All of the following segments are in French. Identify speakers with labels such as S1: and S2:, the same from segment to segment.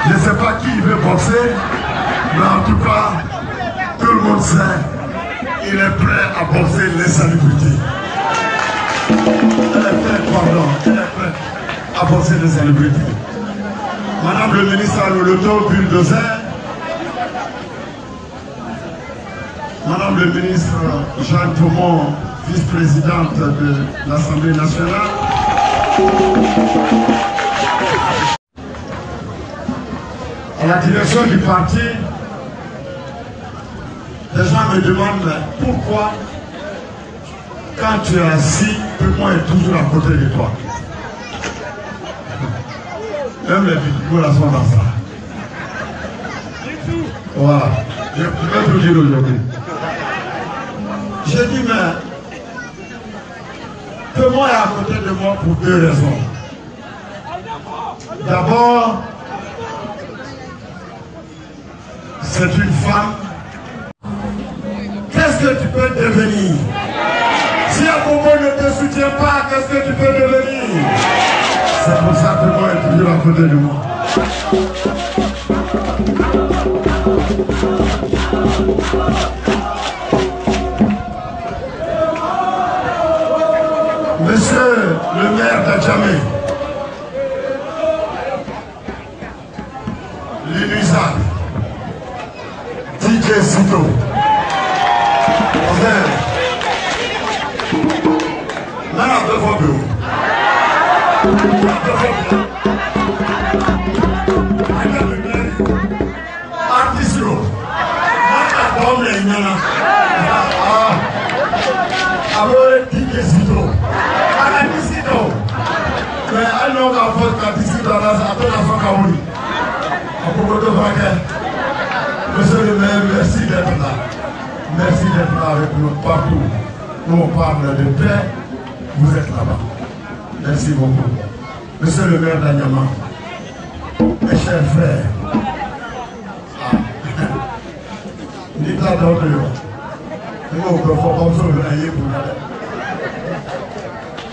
S1: Je ne sais pas qui veut boxer, mais en tout cas, tout le monde sait, il est prêt à boxer l'insalubrité. Elle est prête à boxer l'insalubrité. Madame le ministre Aloloto Bulldozer, Madame le ministre Jeanne Thomont, vice-présidente de l'Assemblée nationale, à la direction du parti, les gens me demandent pourquoi, quand tu es assis, Pemont est toujours à côté de toi. Même les vidéos là sont dans ça. Voilà. Je vais tout dire aujourd'hui. J'ai dit, mais Pemont est à côté de moi pour deux raisons. D'abord, c'est une femme. Qu'est-ce que tu peux devenir? Si Abobo ne te soutient pas, qu'est-ce que tu peux devenir? C'est pour ça que moi, elle est toujours à côté de moi. Monsieur le maire d'Adjamé, l'inusable, DJ Sito, Monsieur le maire, merci d'être là. Merci d'être là avec nous partout. Nous on parle de paix, vous êtes là-bas. Merci beaucoup. Monsieur le maire d'Anyama, mes chers frères,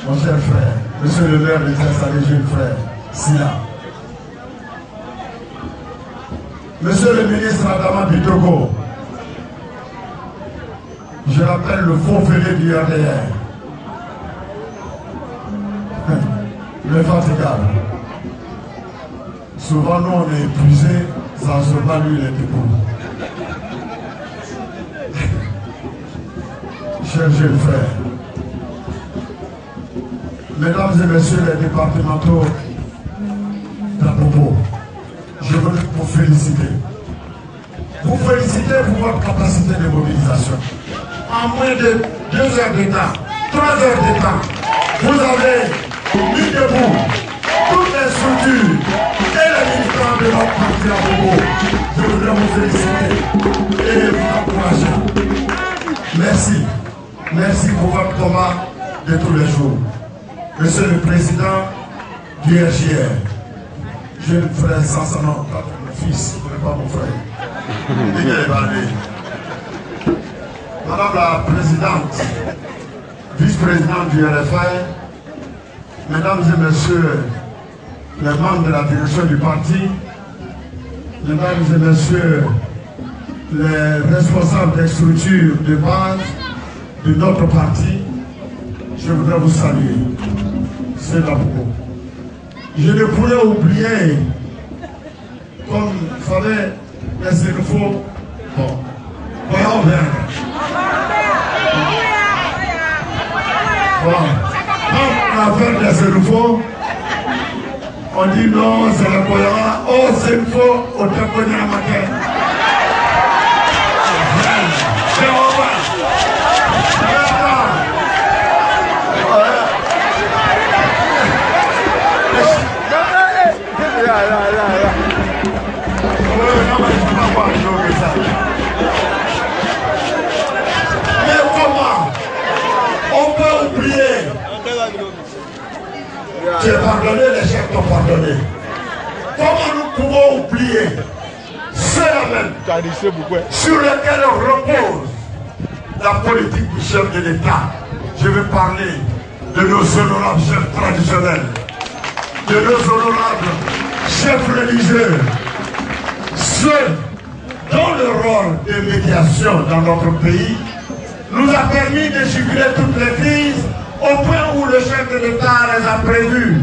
S1: mon cher frère, monsieur le maire de Tessané, jeune frère, Sina. Monsieur le ministre Adama Bitoko, je rappelle le faux fêlé du RDR, le fatigable. Souvent nous on est épuisés, ça se bat lui les debout. Chers jeunes frères, mesdames et messieurs les départementaux d'Abobo, je veux vous féliciter. Vous féliciter pour votre capacité de mobilisation. En moins de 2 heures de temps, 3 heures de temps, vous avez mis debout toutes les structures et les militants de notre parti à Bobo. Je voudrais vous féliciter et vous encourager. Merci. Merci pour votre combat de tous les jours. Monsieur le Président du RGR, jeune frère sans son nom, pas mon fils, pas mon frère. Madame la Présidente, vice-présidente du RFI, mesdames et messieurs les membres de la direction du parti, mesdames et messieurs les responsables des structures de base de notre parti, je voudrais vous saluer. C'est là beaucoup. Je ne pourrais oublier, comme vous savez, les Sénéfaux, bon, voyons bien. Bon, quand on a fait des Sénéfaux, on dit non, c'est le Boyara, oh Sénéfaux, au Taponia matin. Mais comment on peut oublier? Tu as pardonné, les chefs t'ont pardonné. Comment nous pouvons oublier ceux-là même sur lesquels repose la politique du chef de l'État? Je vais parler de nos honorables chefs traditionnels, de nos honorables chefs religieux, ceux dont le rôle de médiation dans notre pays nous a permis de juguler toutes les crises au point où le chef de l'État les a prévues.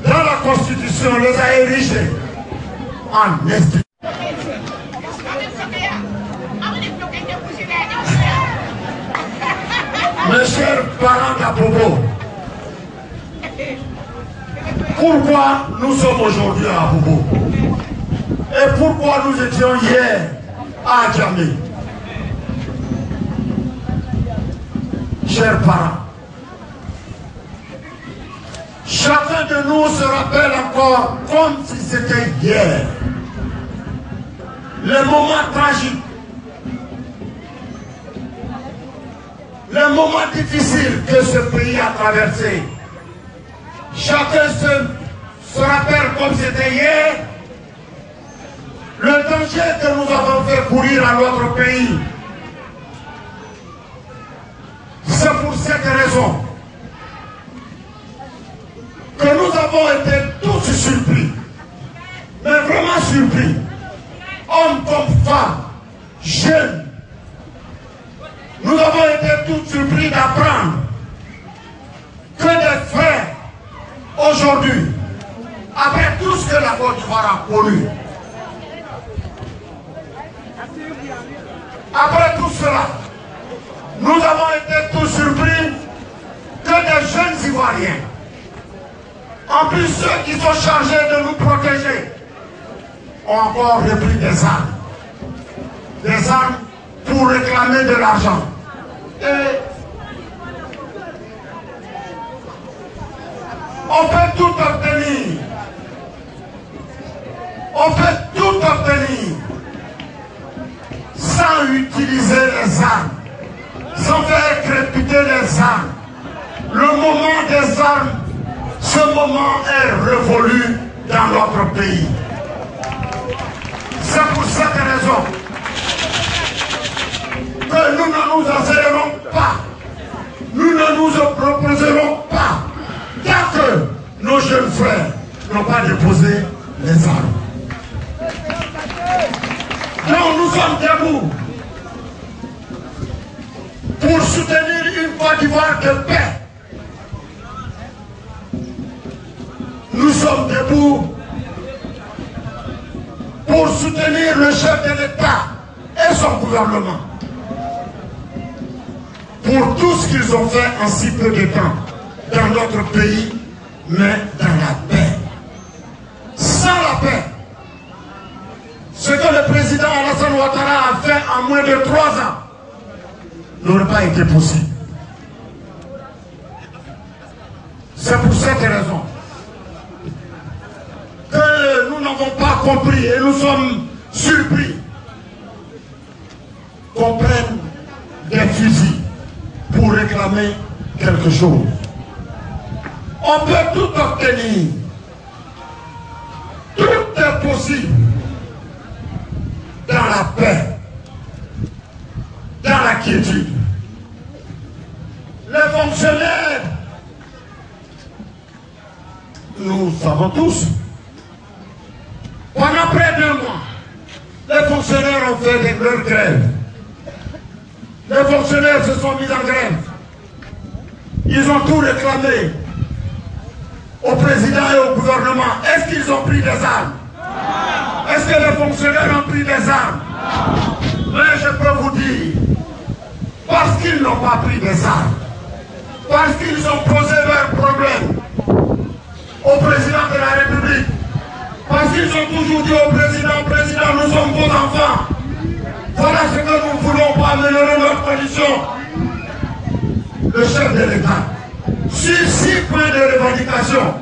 S1: Dans la Constitution, les a érigés en institutions. Mes chers parents d'Abobo, pourquoi nous sommes aujourd'hui à Abobo? Et pourquoi nous étions hier à Adjamé? Chers parents, chacun de nous se rappelle encore comme si c'était hier les moments tragiques, les moments difficiles que ce pays a traversés. Chacun se rappelle comme c'était hier le danger que nous avons fait courir à notre pays. C'est pour cette raison que nous avons été tous surpris, mais vraiment surpris, hommes comme femmes, jeunes. Nous avons été tous surpris d'apprendre que des frères, aujourd'hui, après tout ce que la Côte d'Ivoire a connu, après tout cela, nous avons été tous surpris que des jeunes Ivoiriens, en plus ceux qui sont chargés de nous protéger, ont encore repris des armes pour réclamer de l'argent. Et on peut tout obtenir. On peut tout obtenir sans utiliser les armes, sans faire crépiter les armes. Le moment des armes, ce moment est révolu dans notre pays. C'est pour cette raison que nous ne nous asserrons pas, nous ne nous proposerons pas, tant que nos jeunes frères n'ont pas déposé les armes. Donc nous sommes debout pour soutenir une Côte d'Ivoire de paix. Nous sommes debout pour soutenir le chef de l'État et son gouvernement pour tout ce qu'ils ont fait en si peu de temps dans notre pays, mais dans la paix. Sans la paix, ce que le président Alassane Ouattara a fait en moins de 3 ans n'aurait pas été possible. C'est pour cette raison que nous n'avons pas compris et nous sommes surpris qu'on prenne des fusils pour réclamer quelque chose. On peut tout obtenir. Tout est possible dans la paix, dans la quiétude. Les fonctionnaires, nous savons tous, pendant près d'1 mois, les fonctionnaires ont fait leur grève. Les fonctionnaires se sont mis en grève. Ils ont tout réclamé au président et au gouvernement. Est-ce qu'ils ont pris des armes? Est-ce que les fonctionnaires ont pris des armes? Mais je peux vous dire, parce qu'ils n'ont pas pris des armes, parce qu'ils ont posé leurs problèmes au président de la République, parce qu'ils ont toujours dit au président, président, nous sommes vos enfants. Voilà ce que nous voulons pour améliorer notre condition. Le chef de l'État, sur 6 points de revendication,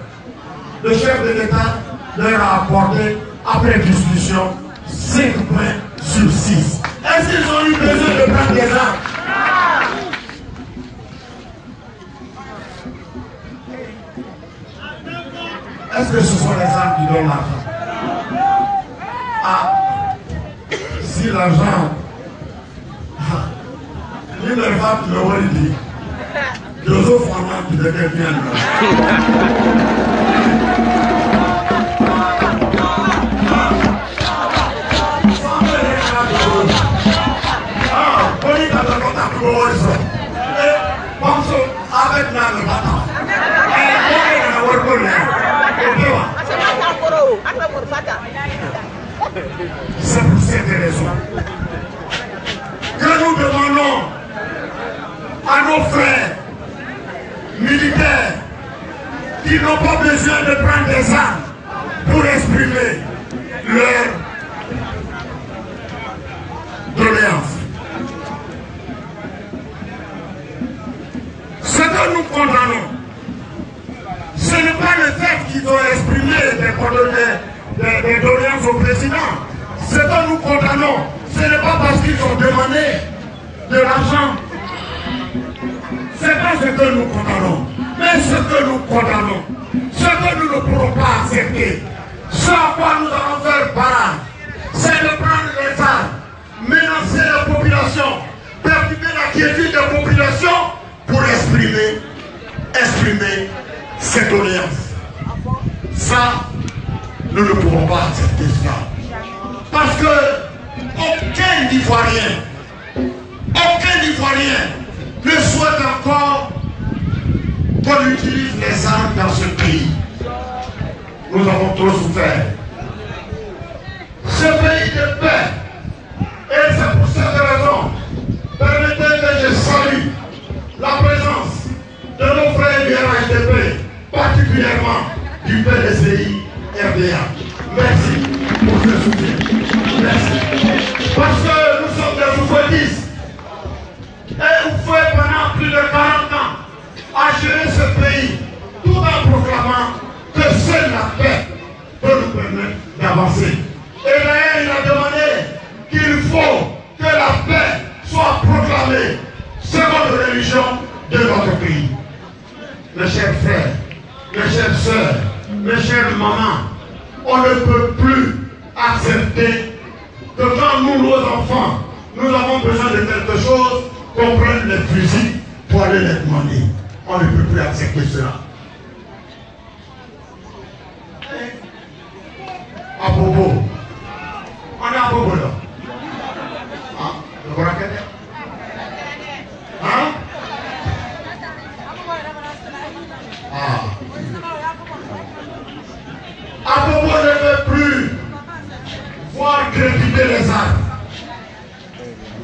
S1: le chef de l'État leur a apporté, après discussion, 5 points sur 6. Est-ce qu'ils ont eu besoin de prendre des armes? Est-ce que ce sont les armes qui donnent l'argent? Ah, si l'argent, il ne va plus le dire. Joseph Fama qui devait bien. C'est pour cette raison que nous demandons à nos frères militaires qui n'ont pas besoin de prendre des armes pour exprimer leur doléance. Ce que nous condamnons, ce n'est pas le fait qu'ils ont exprimé des doléances au président. Ce que nous condamnons, ce n'est pas parce qu'ils ont demandé de l'argent. Ce n'est pas ce que nous condamnons. Mais ce que nous condamnons, ce que nous ne pourrons pas accepter, ce à quoi nous allons faire barrage, c'est de prendre les armes, menacer la population, perturber la quiétude de la population pour exprimer cette doléance. Ça, nous ne pourrons pas accepter cela. Parce que aucun Ivoirien ne souhaite encore qu'on utilise les armes dans ce pays. Nous avons trop souffert. Ce pays de paix, et c'est pour cette raison, permettez que je salue la présence de nos frères du RHDP, particulièrement du PDCI RDA. Merci pour ce soutien. Merci. Parce que nous sommes des oufouettistes. Et vous faites pendant plus de 40 ans à gérer ce pays, tout en proclamant que seule la paix peut nous permettre d'avancer. Et d'ailleurs, il a demandé qu'il faut que la paix soit proclamée seconde religion de notre pays. Mes chers frères, mes chères sœurs, mes chères mamans, on ne peut plus accepter que quand nous, nos enfants, nous avons besoin de quelque chose, qu'on prenne les fusils pour aller les demander. On ne peut plus accepter cela. À Bobo. On est à Bobo là. Hein? Le Boraké? Hein? Ah. À Bobo ne veut plus voir crépiter les arbres.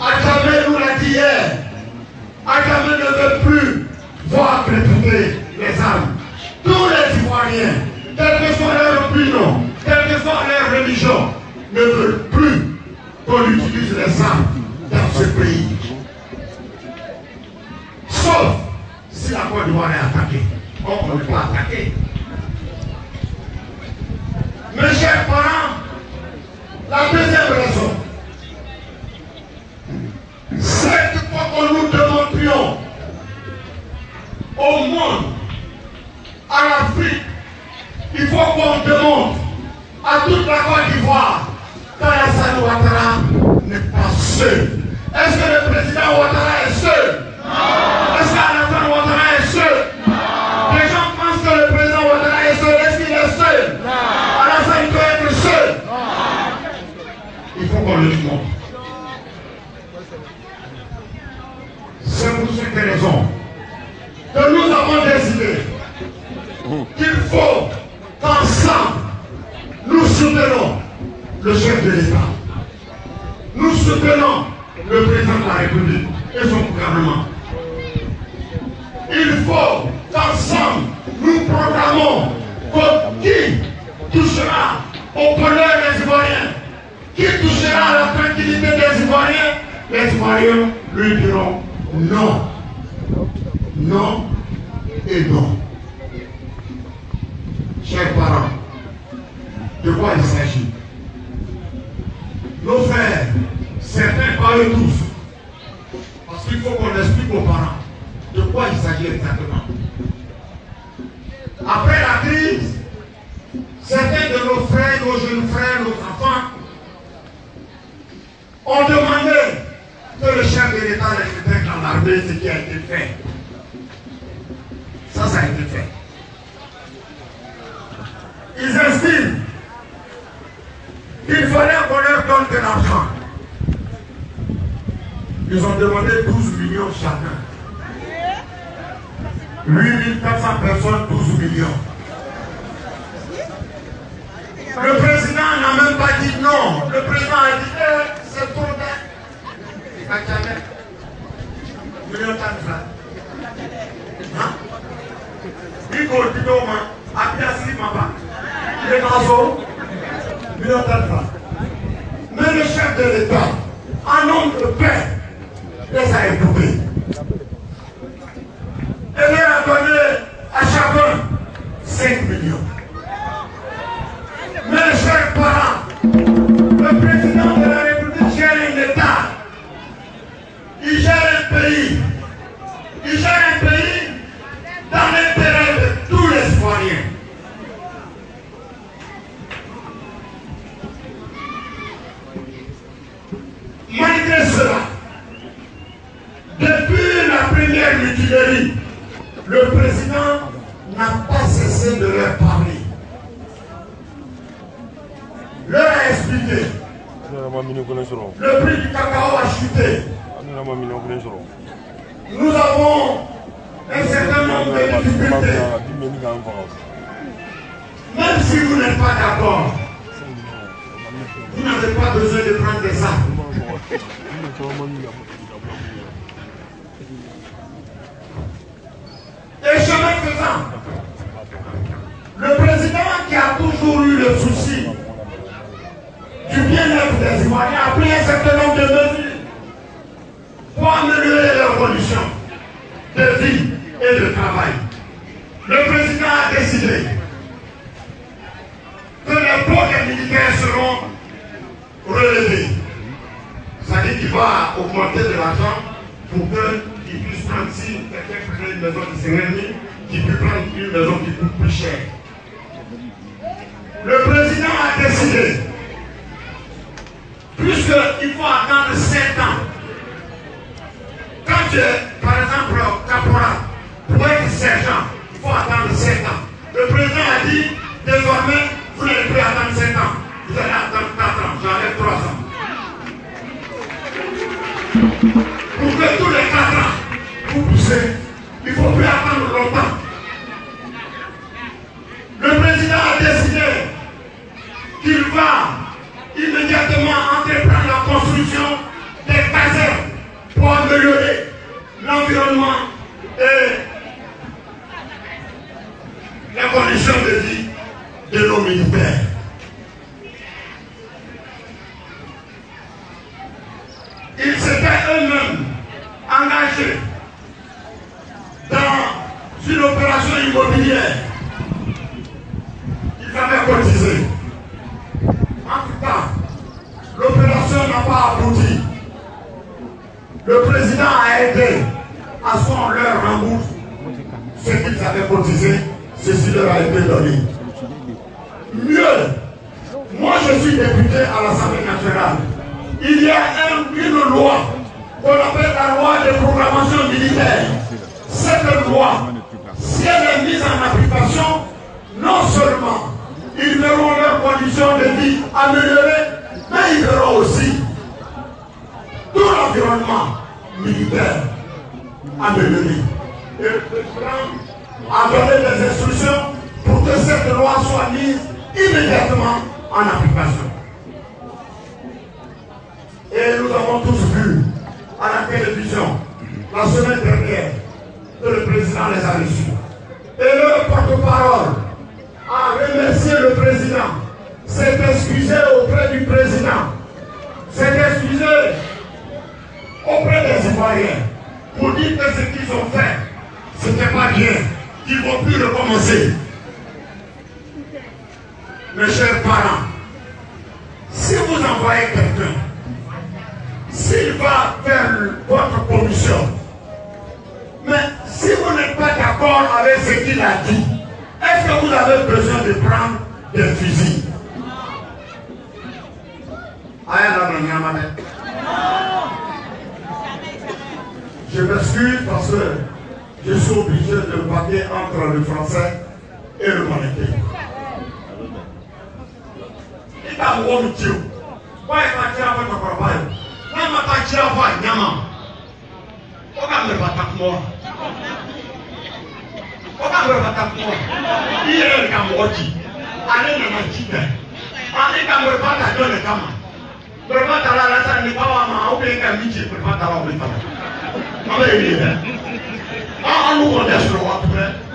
S1: Adjamé nous l'a dit hier. Adjamé ne veut plus voir crépiter les armes. Tous les Ivoiriens, quelle que soit leur opinion, quelle que soit leur religion, ne veulent plus qu'on utilise les armes dans ce pays. Sauf si la Côte d'Ivoire est attaquée. On ne peut pas attaquer. Mes chers parents, la deuxième raison, c'est qu'il faut que nous démontrions au monde, à l'Afrique, il faut qu'on démontre à toute la Côte d'Ivoire qu'Alassane Ouattara n'est pas seul. Est-ce que le président Ouattara est seul? Non. Est-ce qu'Alassane Ouattara est seul? Non. Les gens pensent que le président Ouattara est seul. Est-ce qu'il est seul? Non. Alassane peut être seul. Non. Il faut qu'on le montre. C'est pour cette raison que nous avons décidé qu'il faut qu'ensemble nous soutenons le chef de l'État. Nous soutenons le président de la République et son gouvernement. Il faut qu'ensemble nous proclamons qui touchera au bonheur des Ivoiriens, qui touchera à la tranquillité des Ivoiriens, les Ivoiriens lui diront non, non et non. Chers parents, de quoi il s'agit? Nos frères, certains, pas eux tous, parce qu'il faut qu'on explique aux parents de quoi il s'agit exactement. Après la crise, certains de nos frères, nos jeunes frères, nos enfants ont demandé que le chef de l'État les intègre dans l'armée, ce qui a été fait. Ça a été fait. Ils estiment qu'il fallait qu'on leur donne de l'argent. Ils ont demandé 12 millions chacun. 8400 personnes, 12 millions. Le président n'a même pas dit non. Le président a dit c'est trop tard. Il va jamais. Million de francs. Hein? Il faut le bidon, à bien si papa. Les gazos, million de francs. Mais le chef de l'État, en nom de paix, les a écoutés. Et lui a donné à chacun 5 millions. Mes chers parents, le président de la République gère un État. Il gère un pays. Il gère un pays dans l'intérêt de tous les citoyens. Malgré cela, depuis la première mutinerie, le président n'a pas cessé de leur parler. Leur a expliqué. Le prix du cacao a chuté. Nous avons un certain nombre de difficultés. Même si vous n'êtes pas d'accord, vous n'avez pas besoin de prendre des armes. Et chemin faisant, le président qui a toujours eu le souci du bien-être des Ivoiriens a pris un certain nombre de mesures pour améliorer leurs conditions de vie et de travail. Le président a décidé que les pots des militaires seront relevés. C'est-à-dire qu'il va augmenter de l'argent pour qu'ils puissent prendre, si quelqu'un prenait une maison de 50 000, qu'il puisse prendre une maison qui coûte plus cher. Le président a décidé, puisqu'il faut attendre 7 ans, quand tu es, par exemple, caporal, pour être sergent, il faut attendre 7 ans. Le président a dit, désormais, vous n'allez plus attendre 7 ans, vous allez attendre 4 ans, j'enlève 3 ans. Pour que tous les 4 ans, vous poussez, il ne faut plus attendre longtemps. Le président a décidé qu'il va immédiatement entreprendre la construction des casernes pour améliorer l'environnement et les conditions de vie de nos militaires. Ils s'étaient eux-mêmes engagés dans une opération immobilière. Ils avaient cotisé. En tout cas, l'opération n'a pas abouti. Le président a aidé à ce qu'on leur rembourse ce qu'ils avaient cotisé, ceci leur a été donné. Mieux, moi je suis député à l'Assemblée nationale. Il y a une loi qu'on appelle la loi de programmation militaire. Cette loi, si elle est mise en application, non seulement ils verront leurs conditions de vie améliorées, mais ils verront aussi tout l'environnement militaire amélioré. Et le président a donné des instructions pour que cette loi soit mise immédiatement en application. Et nous avons tous vu à la télévision la semaine dernière que le président les a reçus. Et le porte-parole a remercié le président, s'est excusé auprès du président, s'est excusé auprès des Ivoiriens pour dire que ce qu'ils ont fait, ce n'était pas bien, qu'ils ne vont plus recommencer. Mes chers parents, si vous envoyez quelqu'un, s'il va faire votre commission, mais si vous n'êtes pas d'accord avec ce qu'il a dit, est-ce que vous avez besoin de prendre des fusils? Je m'excuse parce que je suis obligé de vaquer entre le français et le monétaire. Ani ka prepara dole kama. Prepara la sa ni bawa ma o be ka miji prepara o be kama. Aba yeye. Ah anu ko desro wa pre.